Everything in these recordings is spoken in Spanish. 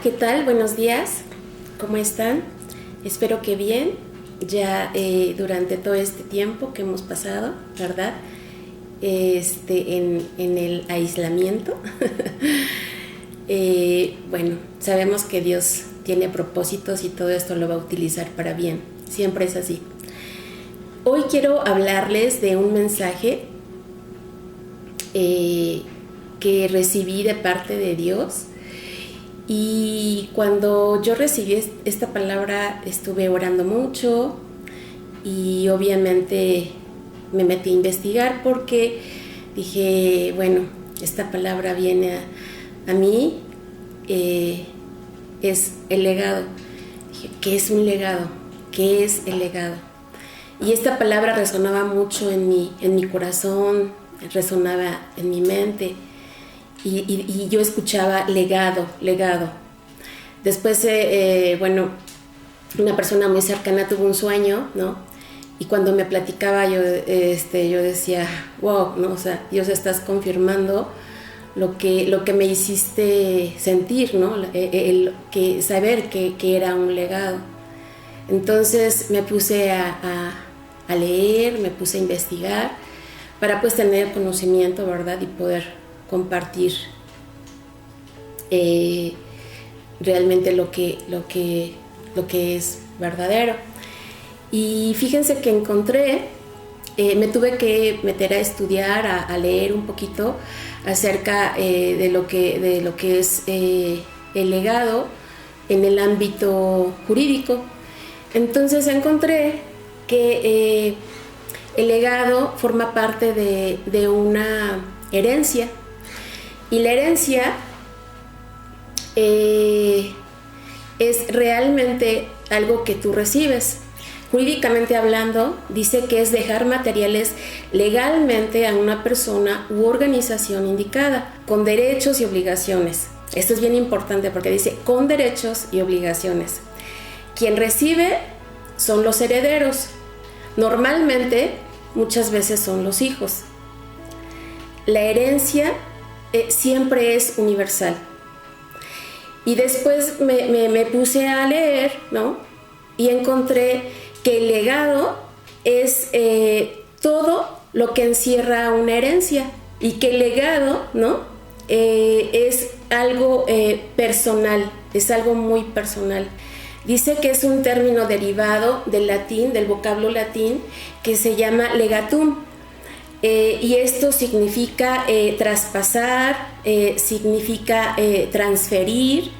¿qué tal? Buenos días, ¿cómo están? Espero que bien, ya durante todo este tiempo que hemos pasado, ¿verdad? En el aislamiento. Bueno, sabemos que Dios tiene propósitos y todo esto lo va a utilizar para bien, siempre es así. Hoy quiero hablarles de un mensaje que recibí de parte de Dios. Y cuando yo recibí esta palabra estuve orando mucho y obviamente me metí a investigar porque dije, bueno, esta palabra viene a mí, es el legado. Dije, ¿qué es un legado? ¿Qué es el legado? Y esta palabra resonaba mucho en mi corazón, resonaba en mi mente. Y yo escuchaba legado. Después, bueno, una persona muy cercana tuvo un sueño, ¿no? Y cuando me platicaba yo decía, wow, ¿no? O sea, Dios, estás confirmando lo que me hiciste sentir, ¿no? Saber que era un legado. Entonces me puse a leer, me puse a investigar para pues tener conocimiento, ¿verdad? Y poder compartir realmente lo que es verdadero. Y fíjense que encontré, me tuve que meter a estudiar, a leer un poquito acerca de lo que es el legado en el ámbito jurídico. Entonces encontré que el legado forma parte de una herencia. Y la herencia es realmente algo que tú recibes. Jurídicamente hablando, dice que es dejar materiales legalmente a una persona u organización indicada, con derechos y obligaciones. Esto es bien importante porque dice con derechos y obligaciones. Quien recibe son los herederos. Normalmente, muchas veces son los hijos. La herencia siempre es universal. Y después me puse a leer, ¿no? Y encontré que el legado es todo lo que encierra una herencia. Y que el legado, ¿no? Es algo personal, es algo muy personal. Dice que es un término derivado del latín, del vocablo latín, que se llama legatum. Y esto significa traspasar, significa transferir.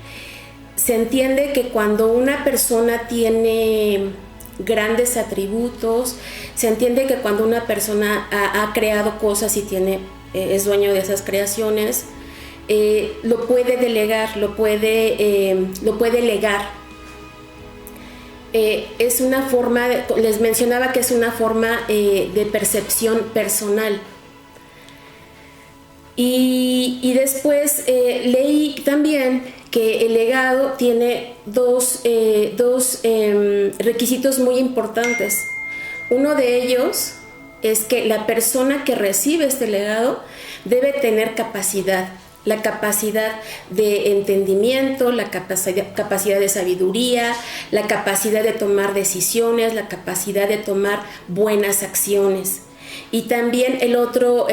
Se entiende que cuando una persona tiene grandes atributos, se entiende que cuando una persona ha creado cosas y es dueño de esas creaciones, lo puede delegar, lo puede legar. Es una forma, les mencionaba que es una forma de percepción personal. Y después leí también que el legado tiene dos requisitos muy importantes. Uno de ellos es que la persona que recibe este legado debe tener capacidad. La capacidad de entendimiento, la capacidad de sabiduría, la capacidad de tomar decisiones, la capacidad de tomar buenas acciones. Y también el otro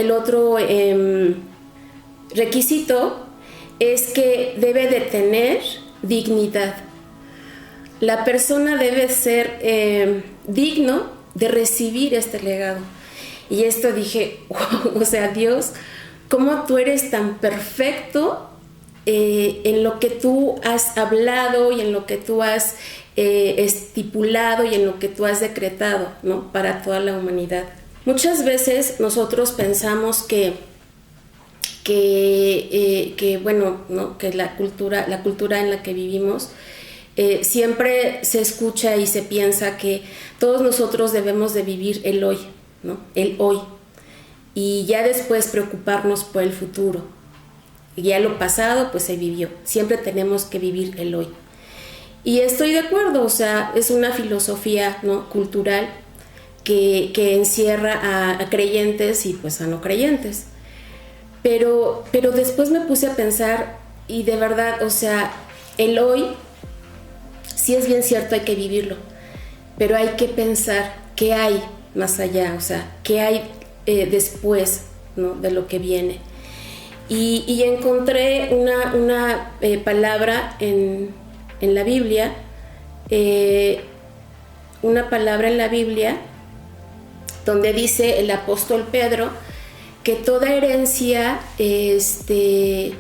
requisito es que debe de tener dignidad. La persona debe ser digno de recibir este legado. Y esto dije, wow, o sea, Dios, ¿cómo tú eres tan perfecto en lo que tú has hablado y en lo que tú has estipulado y en lo que tú has decretado, ¿no? Para toda la humanidad? Muchas veces nosotros pensamos que bueno, ¿no? Que la cultura en la que vivimos siempre se escucha y se piensa que todos nosotros debemos de vivir el hoy, ¿no? El hoy. Y ya después preocuparnos por el futuro. Ya lo pasado pues se vivió, siempre tenemos que vivir el hoy. Y estoy de acuerdo, o sea, es una filosofía, ¿no? Cultural que encierra a creyentes y pues a no creyentes. Pero después me puse a pensar y de verdad, o sea, El hoy, sí es bien cierto, hay que vivirlo, pero hay que pensar qué hay más allá, o sea, qué hay después, ¿no?, de lo que viene. Y encontré una palabra en la Biblia, una palabra en la Biblia donde dice el apóstol Pedro que toda herencia que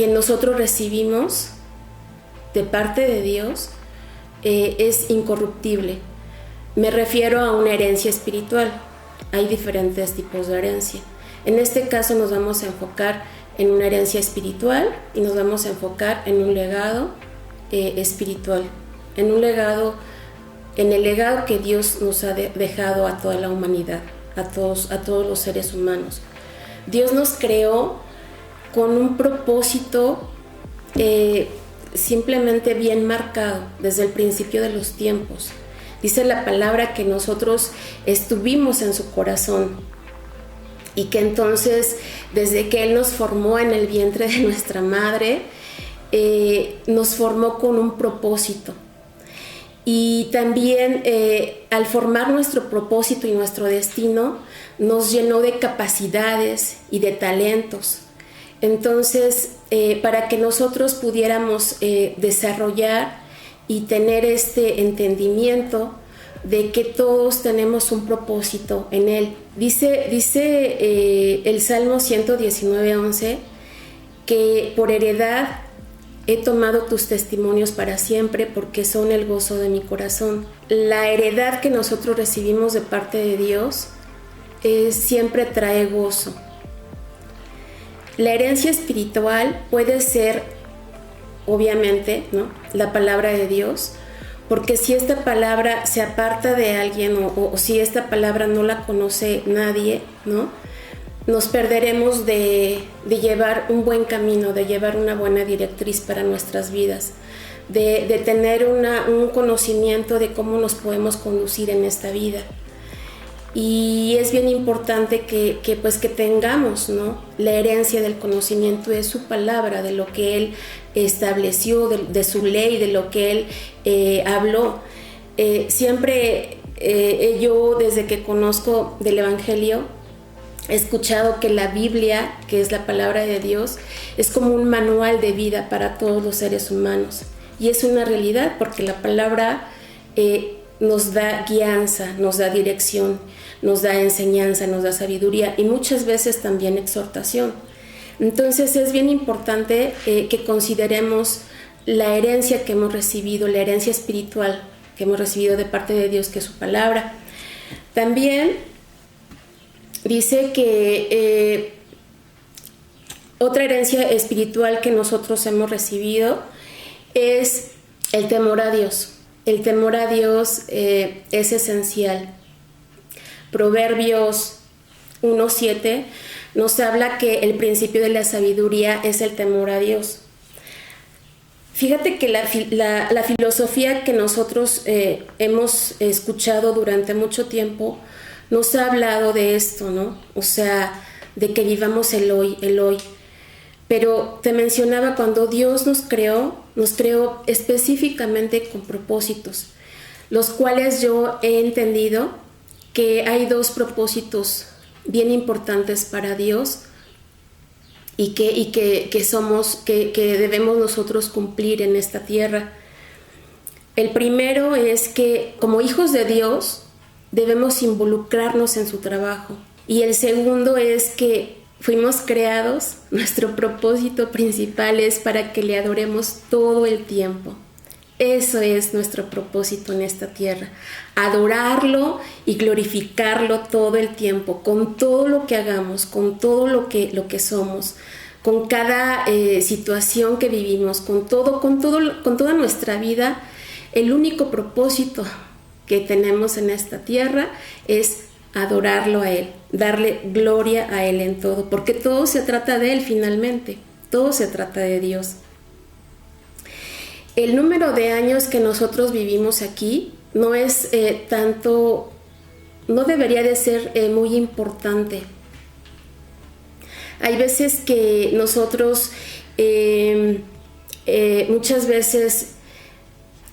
nosotros recibimos de parte de Dios es incorruptible. Me refiero a una herencia espiritual. Hay diferentes tipos de herencia. En este caso nos vamos a enfocar en una herencia espiritual y nos vamos a enfocar en un legado espiritual, en el legado que Dios nos ha dejado a toda la humanidad, a todos los seres humanos. Dios nos creó con un propósito simplemente bien marcado desde el principio de los tiempos. Dice la palabra que nosotros estuvimos en su corazón y que entonces desde que Él nos formó en el vientre de nuestra madre, nos formó con un propósito. Y también al formar nuestro propósito y nuestro destino, nos llenó de capacidades y de talentos. Entonces, para que nosotros pudiéramos desarrollar y tener este entendimiento de que todos tenemos un propósito en Él. Dice el Salmo 119:11 que por heredad he tomado tus testimonios para siempre porque son el gozo de mi corazón. La heredad que nosotros recibimos de parte de Dios siempre trae gozo. La herencia espiritual puede ser, obviamente, ¿no?, la palabra de Dios, porque si esta palabra se aparta de alguien o si esta palabra no la conoce nadie, ¿no?, nos perderemos de llevar un buen camino, de llevar una buena directriz para nuestras vidas, de tener un conocimiento de cómo nos podemos conducir en esta vida. Y es bien importante que tengamos, ¿no?, la herencia del conocimiento de su palabra, de lo que Él estableció, de su ley, de lo que Él habló. Siempre yo, desde que conozco del Evangelio, he escuchado que la Biblia, que es la palabra de Dios, es como un manual de vida para todos los seres humanos. Y es una realidad porque la palabra nos da guianza, nos da dirección, nos da enseñanza, nos da sabiduría y muchas veces también exhortación. Entonces es bien importante que consideremos la herencia que hemos recibido, la herencia espiritual que hemos recibido de parte de Dios, que es su palabra. También dice que otra herencia espiritual que nosotros hemos recibido es el temor a Dios. El temor a Dios es esencial. Proverbios 1:7 nos habla que el principio de la sabiduría es el temor a Dios. Fíjate que la filosofía que nosotros hemos escuchado durante mucho tiempo nos ha hablado de esto, ¿no? O sea, de que vivamos el hoy, el hoy. Pero te mencionaba, cuando Dios nos creó específicamente con propósitos, los cuales yo he entendido que hay dos propósitos bien importantes para Dios y que debemos nosotros cumplir en esta tierra. El primero es que como hijos de Dios debemos involucrarnos en su trabajo. Y el segundo es que fuimos creados, nuestro propósito principal es para que le adoremos todo el tiempo. Eso es nuestro propósito en esta tierra, adorarlo y glorificarlo todo el tiempo, con todo lo que hagamos, con todo lo que somos, con cada situación que vivimos, con toda nuestra vida. El único propósito que tenemos en esta tierra es adorarlo a Él, darle gloria a Él en todo, porque todo se trata de Él finalmente, todo se trata de Dios. El número de años que nosotros vivimos aquí no es no debería de ser muy importante. Hay veces que nosotros muchas veces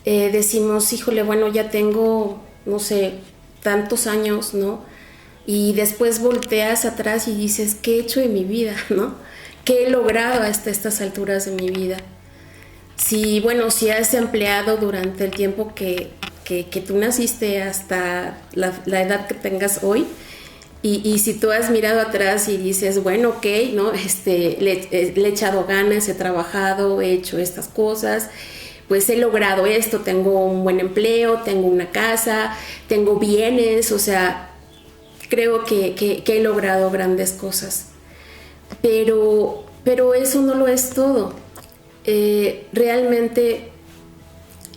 decimos, híjole, bueno, ya tengo, no sé, tantos años, ¿no? Y después volteas atrás y dices, ¿qué he hecho de mi vida, no? ¿Qué he logrado hasta estas alturas de mi vida? Si, bueno, si has empleado durante el tiempo que tú naciste hasta la edad que tengas hoy, y si tú has mirado atrás y dices, bueno, ok, ¿no? Le he echado ganas, he trabajado, he hecho estas cosas, pues he logrado esto, tengo un buen empleo, tengo una casa, tengo bienes, o sea, creo que he logrado grandes cosas. Pero eso no lo es todo. Realmente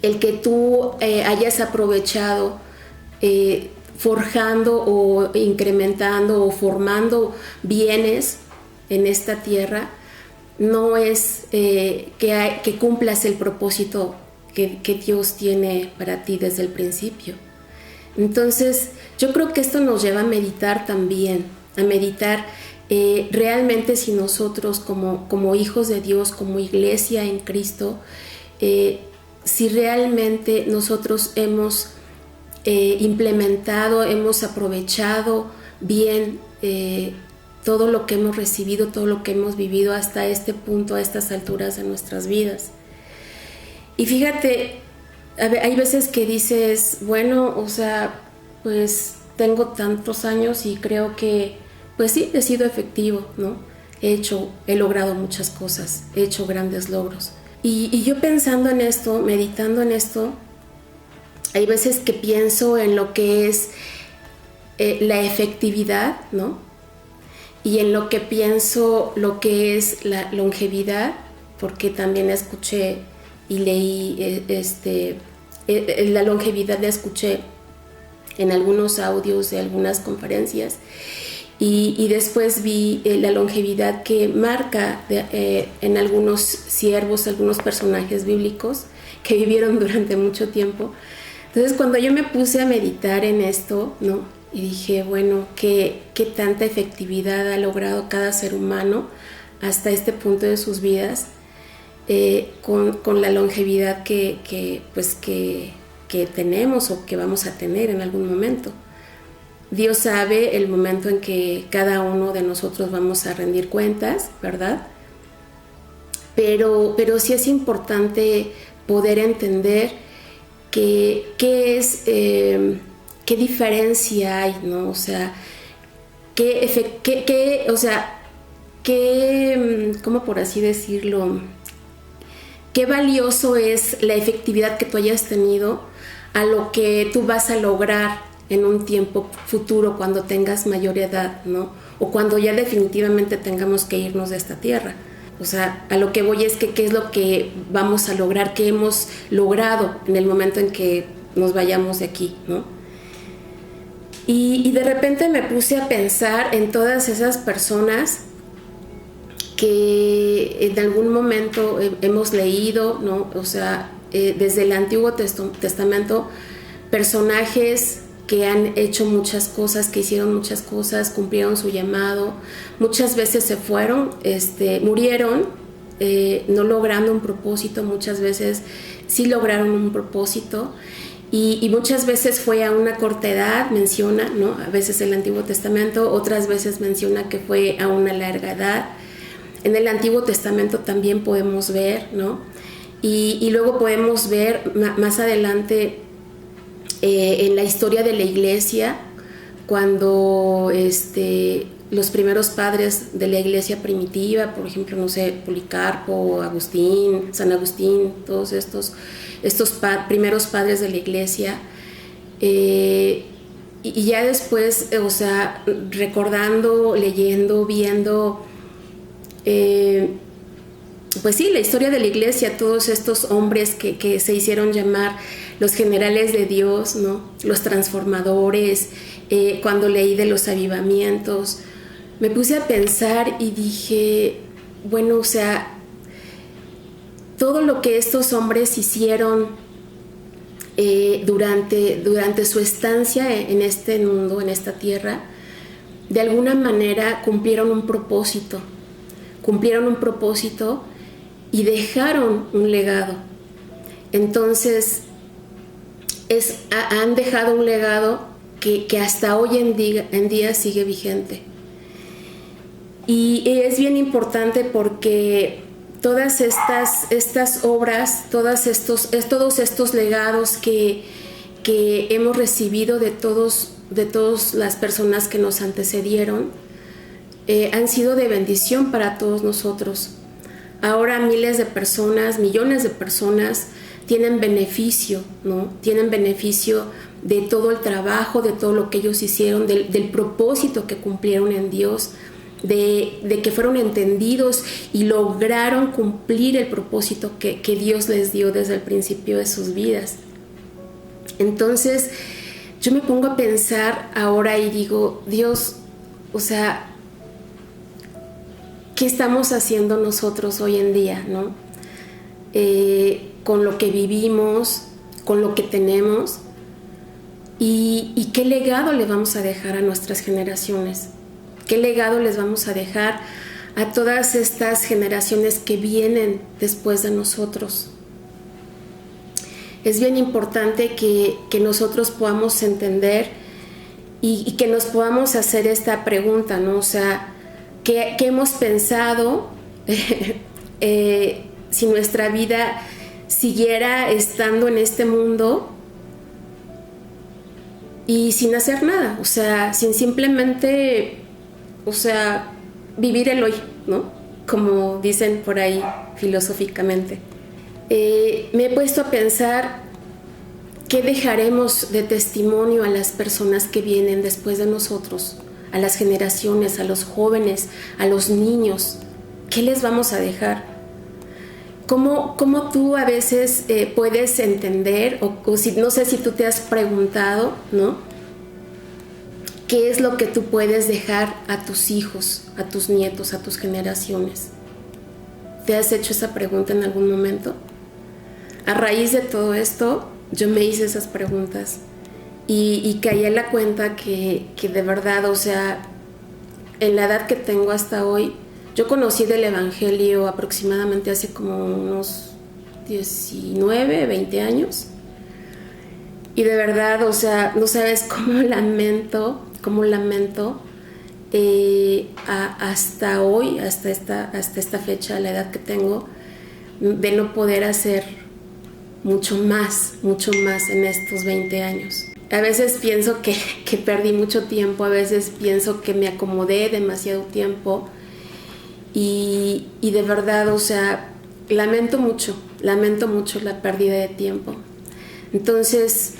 el que tú hayas aprovechado forjando o incrementando o formando bienes en esta tierra no es que cumplas el propósito que Dios tiene para ti desde el principio. Entonces yo creo que esto nos lleva a meditar también, a meditar realmente si nosotros como hijos de Dios, como iglesia en Cristo, si realmente nosotros hemos implementado, hemos aprovechado bien todo lo que hemos recibido, todo lo que hemos vivido hasta este punto, a estas alturas de nuestras vidas. Y fíjate, hay veces que dices, bueno, o sea, pues tengo tantos años y creo que, pues sí, he sido efectivo, ¿no? He logrado muchas cosas, he hecho grandes logros. Y yo pensando en esto, meditando en esto, hay veces que pienso en lo que es la efectividad, ¿no? Y en lo que pienso lo que es la longevidad, porque también escuché y leí la longevidad la escuché en algunos audios de algunas conferencias y después vi la longevidad que marca en algunos siervos, algunos personajes bíblicos que vivieron durante mucho tiempo. Entonces cuando yo me puse a meditar en esto, ¿no? Y dije, bueno, ¿qué tanta efectividad ha logrado cada ser humano hasta este punto de sus vidas con la longevidad que tenemos o que vamos a tener en algún momento? Dios sabe el momento en que cada uno de nosotros vamos a rendir cuentas, ¿verdad? Pero sí es importante poder entender qué diferencia hay, ¿no? O sea, ¿cómo por así decirlo? Qué valioso es la efectividad que tú hayas tenido a lo que tú vas a lograr en un tiempo futuro cuando tengas mayor edad, ¿no? O cuando ya definitivamente tengamos que irnos de esta tierra. O sea, a lo que voy es que qué es lo que vamos a lograr, qué hemos logrado en el momento en que nos vayamos de aquí, ¿no? Y de repente me puse a pensar en todas esas personas que en algún momento hemos leído, ¿no? O sea, desde el Antiguo Testamento, personajes que han hecho muchas cosas, que hicieron muchas cosas, cumplieron su llamado, muchas veces se fueron, murieron, no logrando un propósito, muchas veces sí lograron un propósito, y muchas veces fue a una corta edad, menciona, ¿no? A veces el Antiguo Testamento, otras veces menciona que fue a una larga edad. En el Antiguo Testamento también podemos ver, ¿no? Y luego podemos ver más adelante en la historia de la iglesia, cuando los primeros padres de la iglesia primitiva, por ejemplo, no sé, Policarpo, Agustín, San Agustín, todos estos primeros padres de la iglesia, y ya después, o sea, recordando, leyendo, viendo, pues sí, la historia de la iglesia, todos estos hombres que se hicieron llamar los generales de Dios, ¿no? Los transformadores, cuando leí de los avivamientos, me puse a pensar y dije, bueno, o sea, todo lo que estos hombres hicieron durante su estancia en este mundo, en esta tierra, de alguna manera cumplieron un propósito y dejaron un legado. Entonces, han dejado un legado que hasta hoy en día sigue vigente. Y es bien importante porque todas estas obras, todos estos legados que hemos recibido de todas las personas que nos antecedieron, han sido de bendición para todos nosotros. Ahora miles de personas, millones de personas tienen beneficio, ¿no? Tienen beneficio de todo el trabajo, de todo lo que ellos hicieron, del propósito que cumplieron en Dios, de que fueron entendidos y lograron cumplir el propósito que Dios les dio desde el principio de sus vidas. Entonces, yo me pongo a pensar ahora y digo, Dios, o sea, ¿qué estamos haciendo nosotros hoy en día, no? Con lo que vivimos, con lo que tenemos, y qué legado le vamos a dejar a nuestras generaciones, qué legado les vamos a dejar a todas estas generaciones que vienen después de nosotros. Es bien importante que nosotros podamos entender y que nos podamos hacer esta pregunta, ¿no? O sea, ¿qué hemos pensado si nuestra vida siguiera estando en este mundo y sin hacer nada? O sea, sin simplemente, o sea, vivir el hoy, ¿no? Como dicen por ahí filosóficamente. Me he puesto a pensar qué dejaremos de testimonio a las personas que vienen después de nosotros, a las generaciones, a los jóvenes, a los niños. ¿Qué les vamos a dejar? ¿Cómo tú a veces puedes entender, o si, no sé si tú te has preguntado, ¿no? ¿Qué es lo que tú puedes dejar a tus hijos, a tus nietos, a tus generaciones? ¿Te has hecho esa pregunta en algún momento? A raíz de todo esto, yo me hice esas preguntas y caí en la cuenta que de verdad, o sea, en la edad que tengo hasta hoy, yo conocí del Evangelio aproximadamente hace como unos 19, 20 años. Y de verdad, o sea, no sabes cómo lamento hasta hoy, hasta esta fecha, la edad que tengo, de no poder hacer mucho más en estos 20 años. A veces pienso que perdí mucho tiempo, a veces pienso que me acomodé demasiado tiempo y de verdad, o sea, lamento mucho la pérdida de tiempo. Entonces,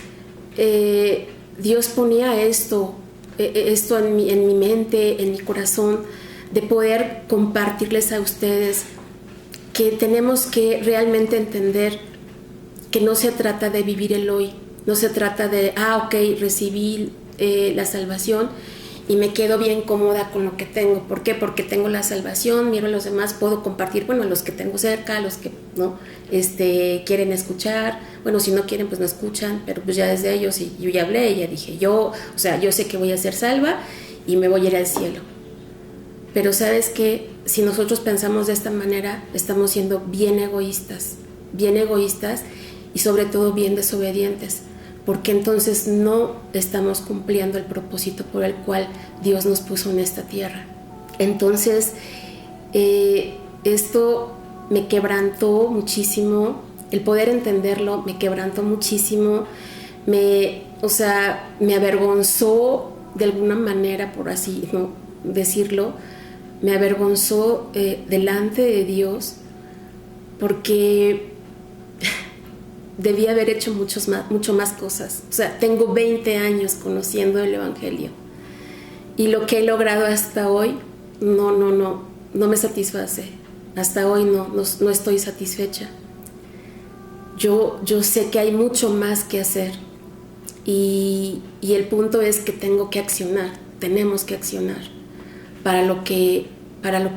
Dios ponía esto en mi mente, en mi corazón, de poder compartirles a ustedes que tenemos que realmente entender que no se trata de vivir el hoy, no se trata de, recibí la salvación y me quedo bien cómoda con lo que tengo. ¿Por qué? Porque tengo la salvación, miro a los demás, puedo compartir, bueno, a los que tengo cerca, a los que no quieren escuchar, bueno, si no quieren, pues no escuchan, pero pues ya desde ellos, y yo ya hablé, ya dije, yo sé que voy a ser salva y me voy a ir al cielo. Pero ¿sabes qué? Si nosotros pensamos de esta manera, estamos siendo bien egoístas y sobre todo bien desobedientes, porque entonces no estamos cumpliendo el propósito por el cual Dios nos puso en esta tierra. Entonces, esto me quebrantó muchísimo, el poder entenderlo me quebrantó muchísimo, me avergonzó de alguna manera, por así no decirlo, me avergonzó delante de Dios, porque debía haber hecho mucho más cosas. O sea, tengo 20 años conociendo el Evangelio y lo que he logrado hasta hoy no me satisface. Hasta hoy no estoy satisfecha. Yo sé que hay mucho más que hacer y el punto es que tenemos que accionar para lo que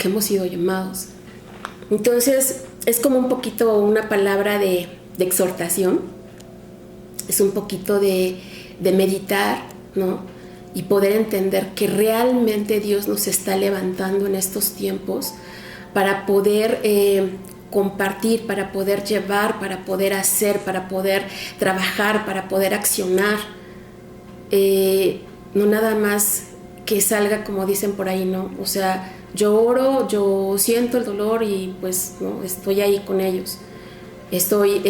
hemos sido llamados. Entonces, es como un poquito una palabra de exhortación, es un poquito de meditar, ¿no? Y poder entender que realmente Dios nos está levantando en estos tiempos para poder compartir, para poder llevar, para poder hacer, para poder trabajar, para poder accionar. No nada más que salga como dicen por ahí, ¿no? O sea, yo oro, yo siento el dolor y pues no, estoy ahí con ellos. Estoy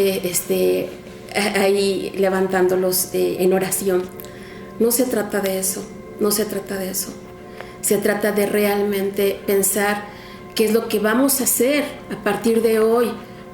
ahí levantándolos en oración. No se trata de eso, no se trata de eso. Se trata de realmente pensar qué es lo que vamos a hacer a partir de hoy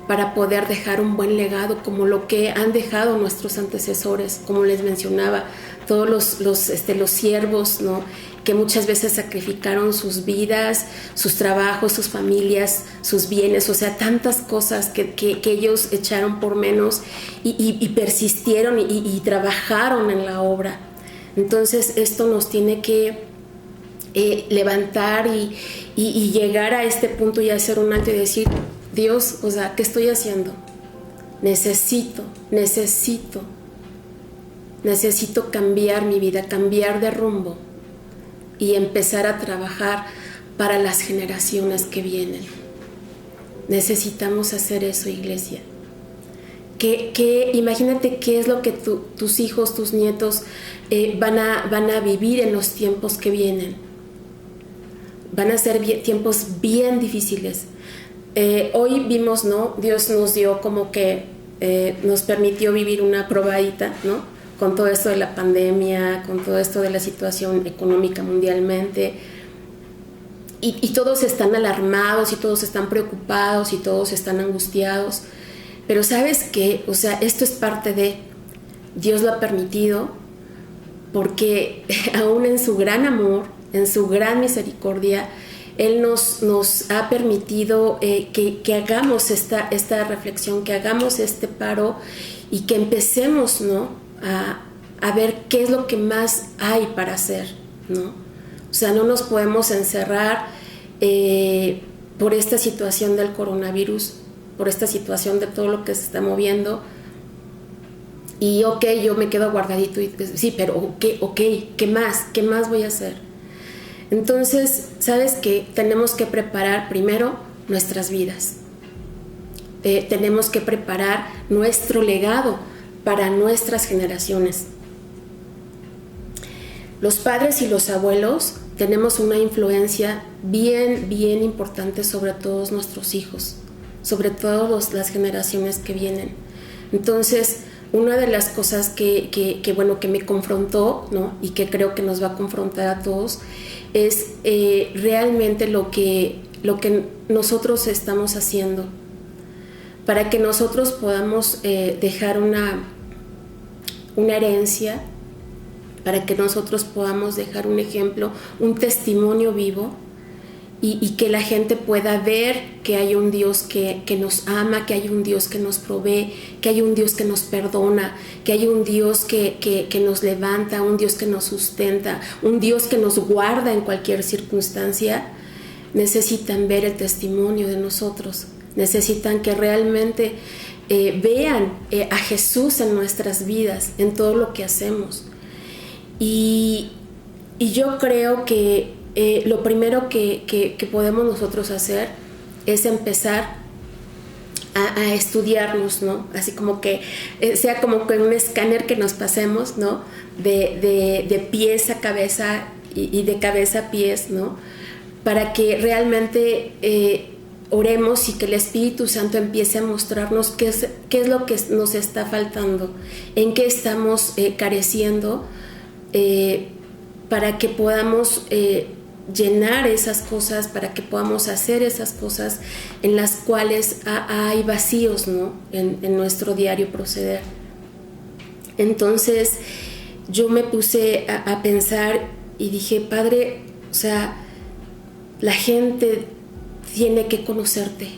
para poder dejar un buen legado, como lo que han dejado nuestros antecesores, como les mencionaba, todos los siervos, ¿no?, que muchas veces sacrificaron sus vidas, sus trabajos, sus familias, sus bienes, o sea, tantas cosas que ellos echaron por menos y persistieron y trabajaron en la obra. Entonces esto nos tiene que levantar y llegar a este punto y hacer un alto y decir, Dios, o sea, ¿qué estoy haciendo? Necesito cambiar mi vida, cambiar de rumbo y empezar a trabajar para las generaciones que vienen. Necesitamos hacer eso, iglesia. Imagínate qué es lo que tus hijos, tus nietos van a vivir en los tiempos que vienen. Van a ser tiempos bien difíciles. Hoy vimos, ¿no? Dios nos dio como que nos permitió vivir una probadita, ¿no?, con todo esto de la pandemia, con todo esto de la situación económica mundialmente, y todos están alarmados y todos están preocupados y todos están angustiados, pero ¿sabes qué? O sea, esto es parte de Dios, lo ha permitido porque aún en su gran amor, en su gran misericordia, Él nos ha permitido que hagamos esta reflexión, que hagamos este paro y que empecemos, ¿no?, a ver qué es lo que más hay para hacer, ¿no? O sea, no nos podemos encerrar por esta situación del coronavirus, por esta situación de todo lo que se está moviendo. Y ok, yo me quedo guardadito, y sí, pero ¿qué más voy a hacer? Entonces, ¿sabes qué? Tenemos que preparar primero nuestras vidas. Tenemos que preparar nuestro legado para nuestras generaciones. Los padres y los abuelos tenemos una influencia bien importante sobre todos nuestros hijos, sobre todas las generaciones que vienen. Entonces, una de las cosas que me confrontó, ¿no?, y que creo que nos va a confrontar a todos, es realmente lo que nosotros estamos haciendo para que nosotros podamos dejar una herencia, para que nosotros podamos dejar un ejemplo, un testimonio vivo, y que la gente pueda ver que hay un Dios que nos ama, que hay un Dios que nos provee, que hay un Dios que nos perdona, que hay un Dios que nos levanta, un Dios que nos sustenta, un Dios que nos guarda en cualquier circunstancia. Necesitan ver el testimonio de nosotros, necesitan que realmente vean a Jesús en nuestras vidas, en todo lo que hacemos. Y yo creo que lo primero que podemos nosotros hacer es empezar a estudiarnos, ¿no? Así como que sea como que un escáner que nos pasemos, ¿no?, de pies a cabeza y de cabeza a pies, ¿no?, para que realmente oremos y que el Espíritu Santo empiece a mostrarnos qué es lo que nos está faltando, en qué estamos careciendo, para que podamos llenar esas cosas, para que podamos hacer esas cosas en las cuales hay vacíos, ¿no?, en nuestro diario proceder. Entonces yo me puse a pensar y dije, Padre, o sea, la gente tiene que conocerte,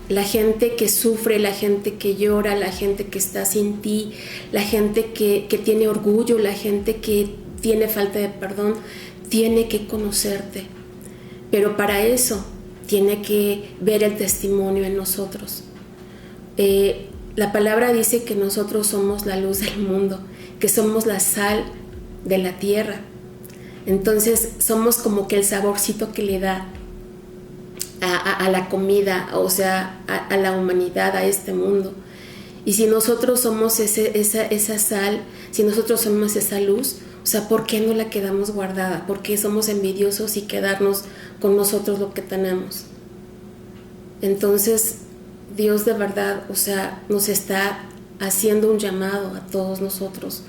la gente que sufre, la gente que llora, la gente que está sin ti, la gente que tiene orgullo, la gente que tiene falta de perdón, tiene que conocerte. Pero para eso tiene que ver el testimonio en nosotros. La palabra dice que nosotros somos la luz del mundo, que somos la sal de la tierra. Entonces somos como que el saborcito que le da a la comida, o sea, a la humanidad, a este mundo. Y si nosotros somos esa sal, si nosotros somos esa luz, o sea, ¿por qué no la quedamos guardada? ¿Por qué somos envidiosos y quedarnos con nosotros lo que tenemos? Entonces, Dios de verdad, o sea, nos está haciendo un llamado a todos nosotros,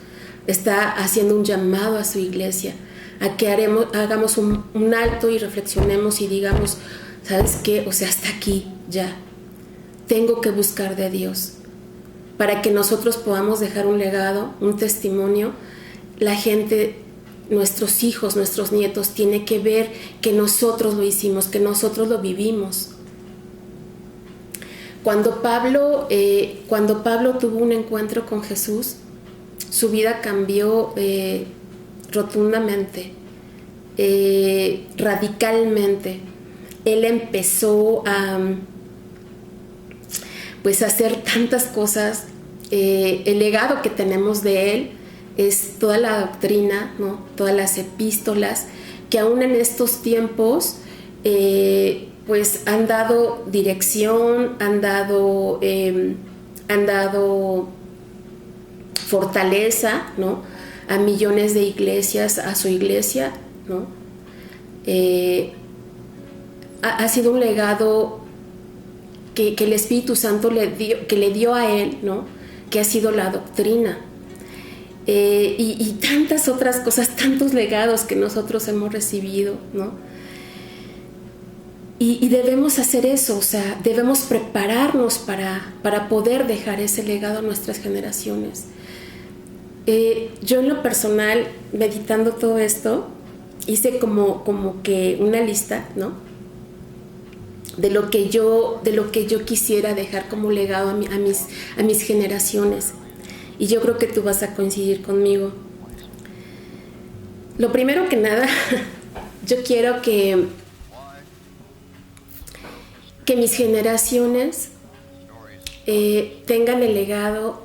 está haciendo un llamado a su iglesia, a que hagamos un alto y reflexionemos y digamos, ¿sabes qué? O sea, hasta aquí ya, tengo que buscar de Dios, para que nosotros podamos dejar un legado, un testimonio. La gente, nuestros hijos, nuestros nietos, tiene que ver que nosotros lo hicimos, que nosotros lo vivimos. Cuando Pablo tuvo un encuentro con Jesús, su vida cambió rotundamente, radicalmente. Él empezó a hacer tantas cosas. El legado que tenemos de él es toda la doctrina, ¿no? Todas las epístolas, que aún en estos tiempos han dado dirección, han dado fortaleza, ¿no? A millones de iglesias, a su iglesia, ¿no? Ha sido un legado que el Espíritu Santo le dio a él, ¿no? Que ha sido la doctrina. Y tantas otras cosas, tantos legados que nosotros hemos recibido, ¿no? Y debemos hacer eso, o sea, debemos prepararnos para poder dejar ese legado a nuestras generaciones. Yo en lo personal, meditando todo esto, hice como que una lista, ¿no? De lo que yo quisiera dejar como legado a mis generaciones. Y yo creo que tú vas a coincidir conmigo. Lo primero que nada, yo quiero que mis generaciones tengan el legado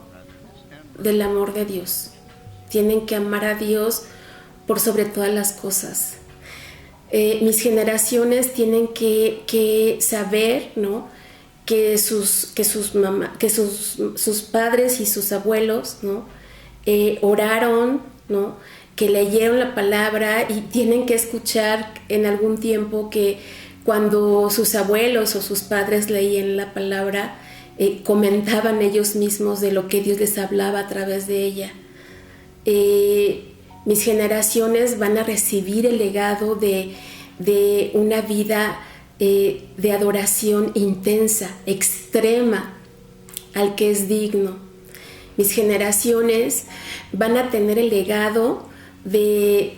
del amor de Dios. Tienen que amar a Dios por sobre todas las cosas. Mis generaciones tienen que saber, ¿no? Que sus padres y sus abuelos, ¿no? Oraron, ¿no? Que leyeron la palabra, y tienen que escuchar en algún tiempo que cuando sus abuelos o sus padres leían la palabra, comentaban ellos mismos de lo que Dios les hablaba a través de ella. Mis generaciones van a recibir el legado de una vida de adoración intensa, extrema, al que es digno. Mis generaciones van a tener el legado de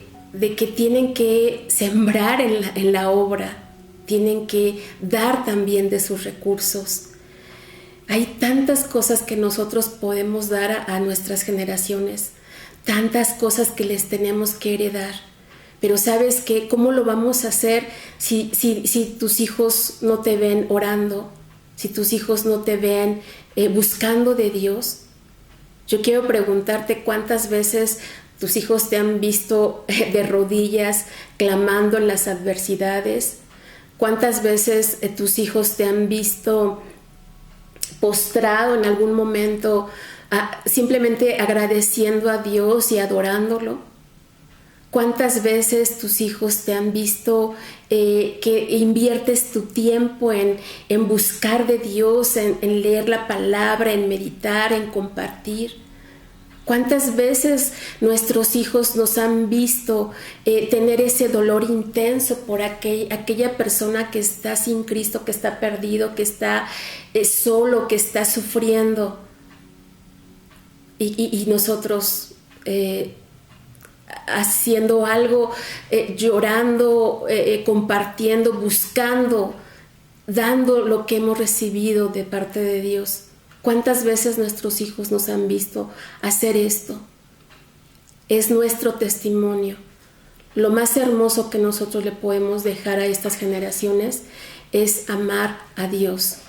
que tienen que sembrar en la obra, tienen que dar también de sus recursos. Hay tantas cosas que nosotros podemos dar a nuestras generaciones, tantas cosas que les tenemos que heredar. Pero ¿sabes qué? ¿Cómo lo vamos a hacer si tus hijos no te ven orando? Si tus hijos no te ven buscando de Dios. Yo quiero preguntarte cuántas veces tus hijos te han visto de rodillas clamando en las adversidades. ¿Cuántas veces tus hijos te han visto postrado en algún momento, simplemente agradeciendo a Dios y adorándolo? ¿Cuántas veces tus hijos te han visto que inviertes tu tiempo en buscar de Dios, en leer la palabra, en meditar, en compartir? ¿Cuántas veces nuestros hijos nos han visto tener ese dolor intenso por aquella persona que está sin Cristo, que está perdido, que está solo, que está sufriendo? Y nosotros haciendo algo, llorando, compartiendo, buscando, dando lo que hemos recibido de parte de Dios. ¿Cuántas veces nuestros hijos nos han visto hacer esto? Es nuestro testimonio. Lo más hermoso que nosotros le podemos dejar a estas generaciones es amar a Dios,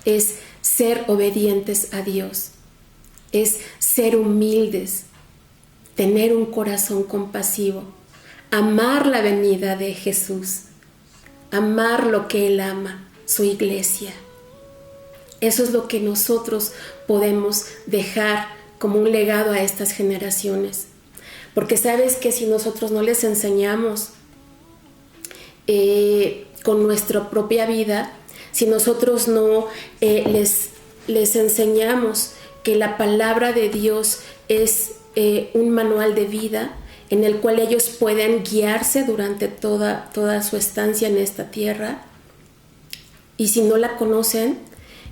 es ser obedientes a Dios, es ser humildes, tener un corazón compasivo, amar la venida de Jesús, amar lo que Él ama, su iglesia. Eso es lo que nosotros podemos dejar como un legado a estas generaciones. Porque sabes que si nosotros no les enseñamos con nuestra propia vida, si nosotros no les enseñamos que la palabra de Dios es un manual de vida en el cual ellos pueden guiarse durante toda su estancia en esta tierra, y si no la conocen,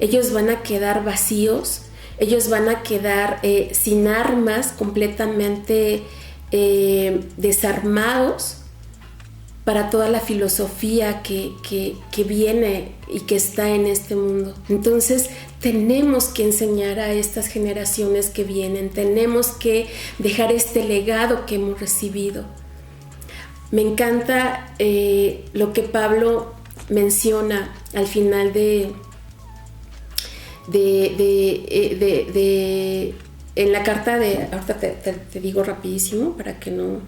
ellos van a quedar vacíos, ellos van a quedar sin armas, completamente desarmados para toda la filosofía que viene y que está en este mundo. Entonces tenemos que enseñar a estas generaciones que vienen, tenemos que dejar este legado que hemos recibido. Me encanta lo que Pablo menciona al final en la carta de, ahorita te digo rapidísimo para que no.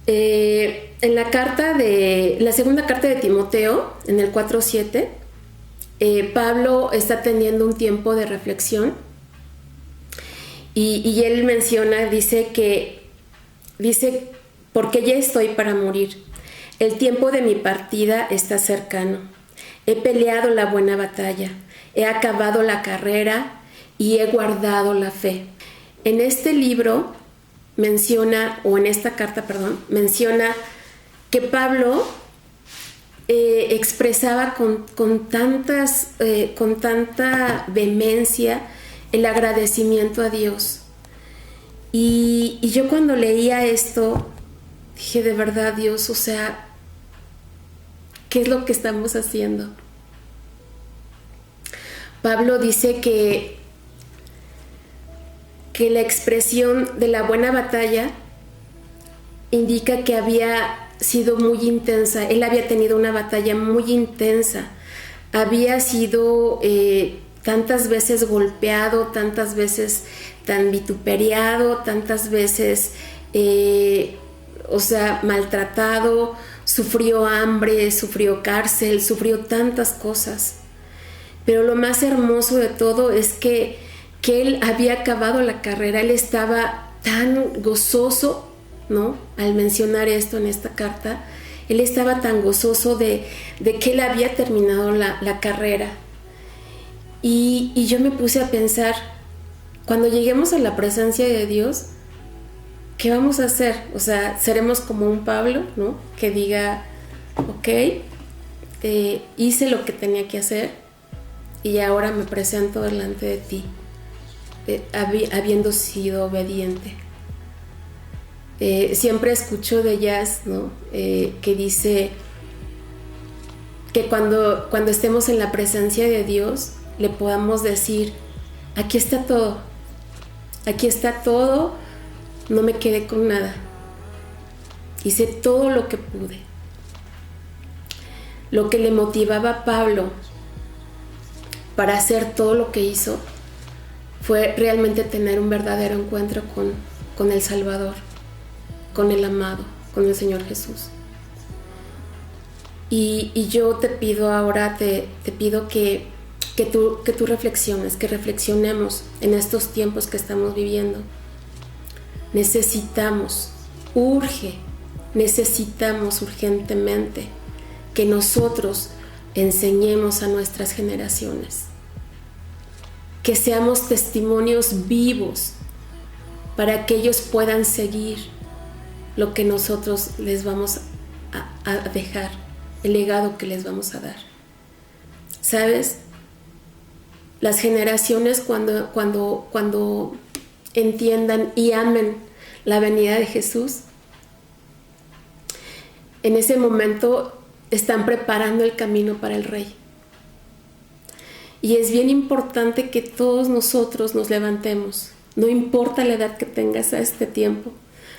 En la segunda carta de Timoteo, en el 4:7, Pablo está teniendo un tiempo de reflexión y él menciona, dice, porque ya estoy para morir, el tiempo de mi partida está cercano, he peleado la buena batalla, he acabado la carrera y he guardado la fe. En este libro menciona que Pablo expresaba con tanta vehemencia el agradecimiento a Dios. Y yo cuando leía esto, dije, de verdad, Dios, o sea, ¿qué es lo que estamos haciendo? Pablo dice que la expresión de la buena batalla indica que había sido muy intensa. Él había tenido una batalla muy intensa. Había sido tantas veces golpeado, tantas veces tan vituperiado, tantas veces maltratado, sufrió hambre, sufrió cárcel, sufrió tantas cosas. Pero lo más hermoso de todo es que él había acabado la carrera. Él estaba tan gozoso, ¿no? Al mencionar esto en esta carta, él estaba tan gozoso de que él había terminado la carrera. Y yo me puse a pensar, cuando lleguemos a la presencia de Dios, ¿qué vamos a hacer? O sea, seremos como un Pablo, ¿no? Que diga, ok, hice lo que tenía que hacer y ahora me presento delante de ti, habiendo sido obediente. Siempre escucho de Jazz, ¿no? Que dice que cuando estemos en la presencia de Dios le podamos decir, aquí está todo, no me quedé con nada, hice todo lo que pude. Lo que le motivaba a Pablo para hacer todo lo que hizo fue realmente tener un verdadero encuentro con el Salvador, con el amado, con el Señor Jesús. Y yo te pido ahora, te pido que tú reflexiones, que reflexionemos en estos tiempos que estamos viviendo. Necesitamos urgentemente que nosotros enseñemos a nuestras generaciones, que seamos testimonios vivos para que ellos puedan seguir lo que nosotros les vamos a dejar, el legado que les vamos a dar. ¿Sabes? Las generaciones cuando entiendan y amen la venida de Jesús, en ese momento están preparando el camino para el Rey. Y es bien importante que todos nosotros nos levantemos, no importa la edad que tengas a este tiempo,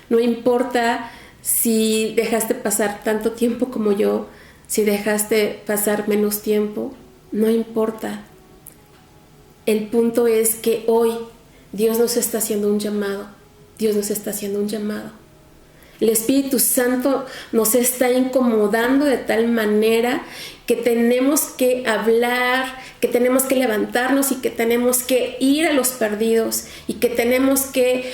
no importa si dejaste pasar tanto tiempo como yo, si dejaste pasar menos tiempo, no importa. El punto es que hoy Dios nos está haciendo un llamado. El Espíritu Santo nos está incomodando de tal manera que tenemos que hablar, que tenemos que levantarnos y que tenemos que ir a los perdidos y que tenemos que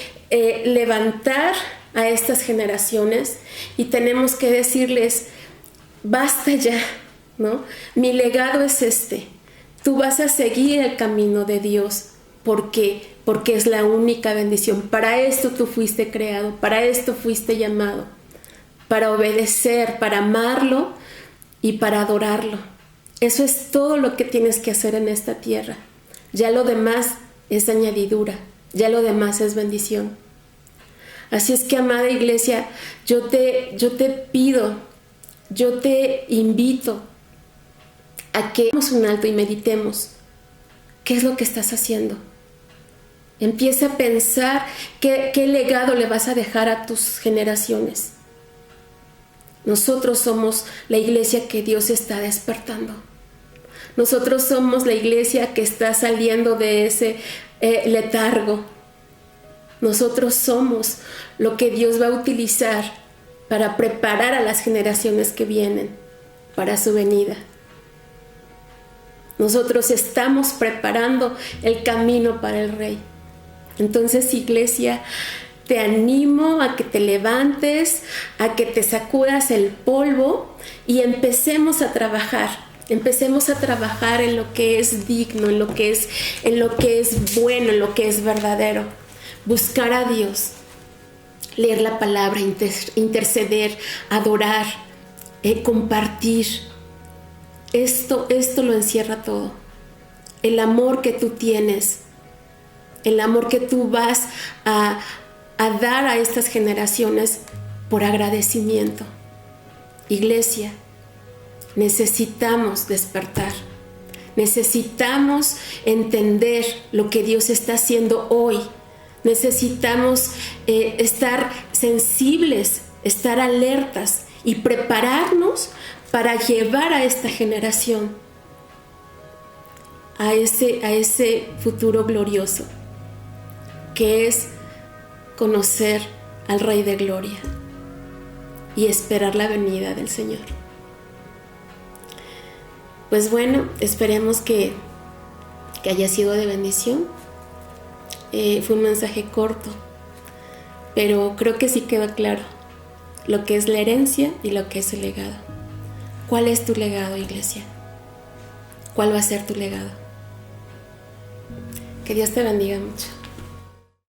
levantar a estas generaciones y tenemos que decirles, basta ya, ¿no? Mi legado es este. Tú vas a seguir el camino de Dios porque es la única bendición. Para esto tú fuiste creado, para esto fuiste llamado, para obedecer, para amarlo y para adorarlo. Eso es todo lo que tienes que hacer en esta tierra. Ya lo demás es añadidura, ya lo demás es bendición. Así es que, amada iglesia, yo te pido, yo te invito a que hagamos un alto y meditemos. ¿Qué es lo que estás haciendo? Empieza a pensar qué legado le vas a dejar a tus generaciones. Nosotros somos la iglesia que Dios está despertando. Nosotros somos la iglesia que está saliendo de ese letargo. Nosotros somos lo que Dios va a utilizar para preparar a las generaciones que vienen para su venida. Nosotros estamos preparando el camino para el Rey. Entonces, iglesia, te animo a que te levantes, a que te sacudas el polvo y empecemos a trabajar. Empecemos a trabajar en lo que es digno, en lo que es bueno, en lo que es verdadero. Buscar a Dios, leer la palabra, interceder, adorar, compartir. Esto lo encierra todo. El amor que tú tienes, el amor que tú vas a dar a estas generaciones por agradecimiento. Iglesia, necesitamos despertar. Necesitamos entender lo que Dios está haciendo hoy. Necesitamos estar sensibles, estar alertas y prepararnos para llevar a esta generación a ese futuro glorioso, que es conocer al Rey de Gloria y esperar la venida del Señor. Pues bueno, esperemos que haya sido de bendición. Fue un mensaje corto, pero creo que sí quedó claro lo que es la herencia y lo que es el legado. ¿Cuál es tu legado, iglesia? ¿Cuál va a ser tu legado? Que Dios te bendiga mucho.